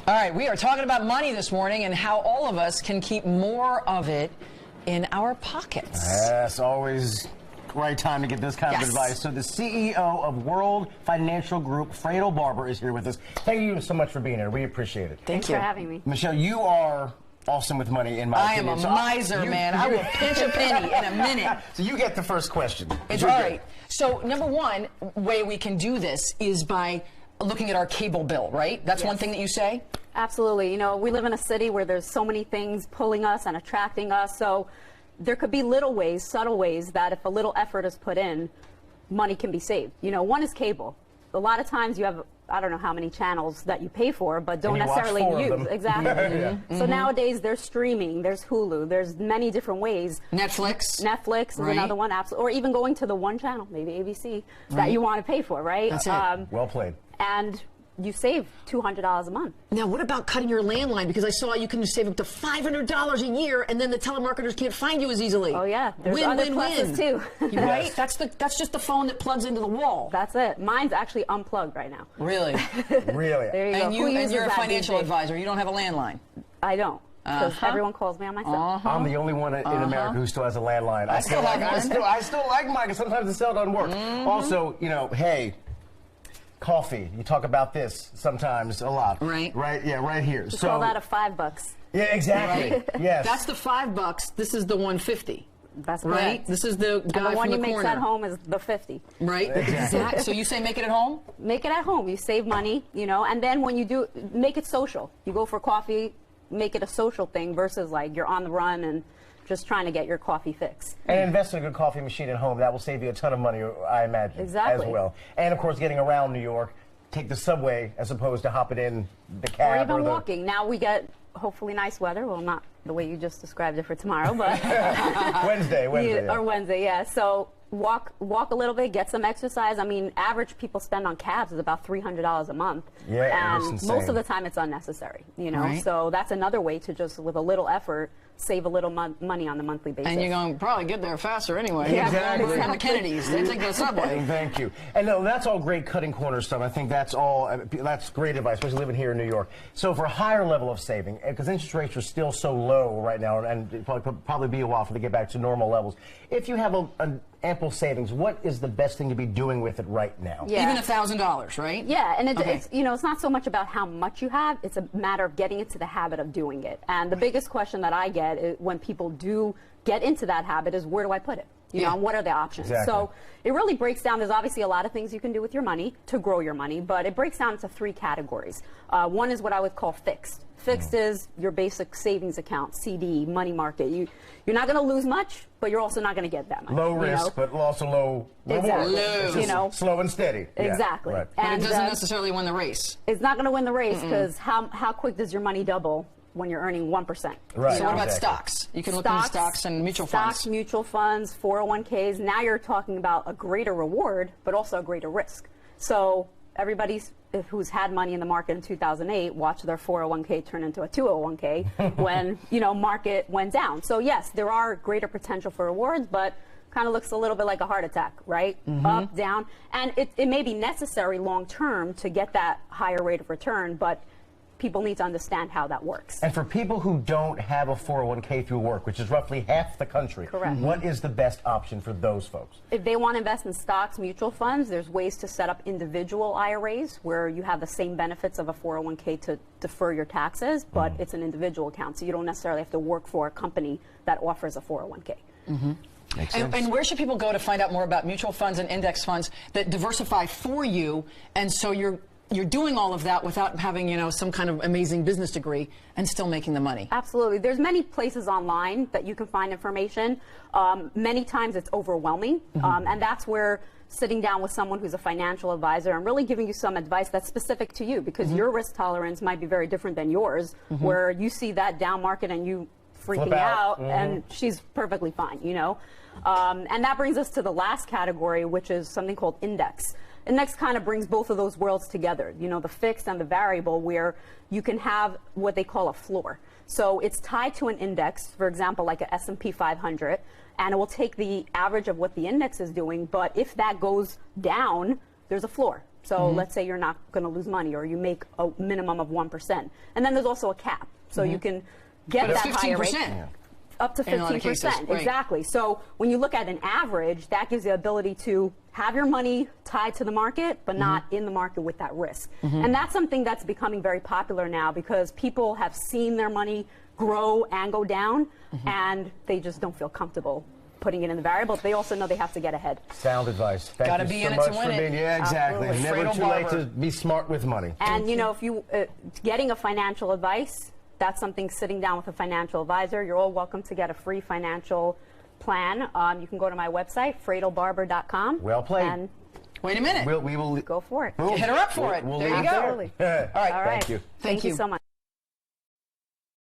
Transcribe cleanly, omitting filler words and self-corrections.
All right, we are talking about money this morning and how all of us can keep more of it in our pockets. Yes, always right time to get this kind of advice. So the CEO of World Financial Group, Fradel Barber, is here with us. Thank you so much for being here. We appreciate it. Thanks for having me. Michelle, you are awesome with money, in my opinion. I am a miser, man. I will pinch a penny in a minute. So you get the first question. It's all right. So number one way we can do this is by looking at our cable bill, right? That's one thing that you say? Absolutely. You know, we live in a city where there's so many things pulling us and attracting us. So there could be little ways, subtle ways, that if a little effort is put in, money can be saved. You know, one is cable. A lot of times you have, I don't know how many channels that you pay for, but don't necessarily use. Exactly. So nowadays there's streaming, there's Hulu, there's many different ways. Netflix is another one, absolutely. Or even going to the one channel, maybe ABC, that you want to pay for, right? That's it. Well played. And you save $200 a month. Now, what about cutting your landline? Because I saw you can save up to $500 a year, and then the telemarketers can't find you as easily. Oh yeah, there's other pluses too. Right? That's just the phone that plugs into the wall. That's it. Mine's actually unplugged right now. Really? Really? There you And go. you're a financial advisor. You don't have a landline. I don't. Because everyone calls me on my cell. I'm the only one in America who still has a landline. I still like mine, because sometimes the cell doesn't work. Also, you know, hey, coffee. You talk about this sometimes a lot. Right. Right. Yeah. Right here. So call that a $5. Yeah. Exactly. Right. Yes. That's the $5. This is the 150. That's right. correct. This is the guy and the one from the you corner. make at home is the 50. Right. Exactly. So you say make it at home? Make it at home. You save money, you know, and then when you do, make it social. You go for coffee, make it a social thing versus like you're on the run and just trying to get your coffee fix. And invest in a good coffee machine at home. That will save you a ton of money, I imagine. Exactly. As well. And of course, getting around New York, take the subway as opposed to hopping in the cab. Or even walking. Now we get hopefully nice weather. Well, not the way you just described it for tomorrow, but Wednesday. Or Wednesday, yeah. So walk a little bit, get some exercise. I mean, average people spend on cabs is about $300 a month. Yeah, and most of the time it's unnecessary, you know. Right. So that's another way to just, with a little effort, save a little money on the monthly basis. And you're going to probably get there faster anyway. Yeah, exactly. From the Kennedys, they take the subway. Thank you. And no, that's all great cutting corner stuff. I think that's great advice, especially living here in New York. So for a higher level of saving, because interest rates are still so low right now, and it'll probably be a while for they get back to normal levels. If you have an ample savings, what is the best thing to be doing with it right now? Yeah. Even $1,000, right? Yeah, and it's, you know, it's not so much about how much you have, it's a matter of getting into the habit of doing it. And the biggest question that I get is, when people do get into that habit, is where do I put it? You know, and what are the options? Exactly. So it really breaks down. There's obviously a lot of things you can do with your money to grow your money, but it breaks down into 3 categories. One is what I would call fixed. Fixed is your basic savings account, CD, money market. You're not going to lose much, but you're also not going to get that much. Low risk, but also low reward. Exactly. You know, slow and steady. Exactly. Yeah, right. But and it doesn't necessarily win the race. It's not going to win the race, because how quick does your money double when you're earning 1%? Right. So what about stocks? You can look into stocks and mutual funds. Stocks, mutual funds, 401ks. Now you're talking about a greater reward, but also a greater risk. So everybody who's had money in the market in 2008 watched their 401k turn into a 201k when, you know, market went down. So yes, there are greater potential for rewards, but kind of looks a little bit like a heart attack, right? Up, down. And it may be necessary long term to get that higher rate of return, but people need to understand how that works. And for people who don't have a 401k through work, which is roughly half the country, correct, what is the best option for those folks? If they want to invest in stocks, mutual funds, there's ways to set up individual IRAs where you have the same benefits of a 401k to defer your taxes, but it's an individual account, so you don't necessarily have to work for a company that offers a 401k. And where should people go to find out more about mutual funds and index funds that diversify for you, and so you're doing all of that without having, you know, some kind of amazing business degree and still making the money? Absolutely. There's many places online that you can find information. Many times it's overwhelming, and that's where sitting down with someone who's a financial advisor and really giving you some advice that's specific to you, because your risk tolerance might be very different than yours, where you see that down market and you freaking out, and she's perfectly fine, you know. And that brings us to the last category, which is something called index. Index kind of brings both of those worlds together, you know, the fixed and the variable, where you can have what they call a floor. So it's tied to an index, for example, like a S&P 500, and it will take the average of what the index is doing, but if that goes down, there's a floor. So let's say you're not going to lose money, or you make a minimum of 1%. And then there's also a cap. So you can get that higher rate. Up to 15%, exactly. So when you look at an average, that gives you the ability to have your money tied to the market, but not in the market with that risk. And that's something that's becoming very popular now, because people have seen their money grow and go down, and they just don't feel comfortable putting it in the variable. They also know they have to get ahead. Sound advice. Thank you so much for being. Yeah, exactly. Never too late to be smart with money. And you know, if you getting a financial advice, that's something, sitting down with a financial advisor. You're all welcome to get a free financial plan. You can go to my website, fradelbarber.com. Well played. And wait a minute. We will go for it. Hit her up for it. We'll there you go. Absolutely. All right. All right. Thank you. Thank you so much.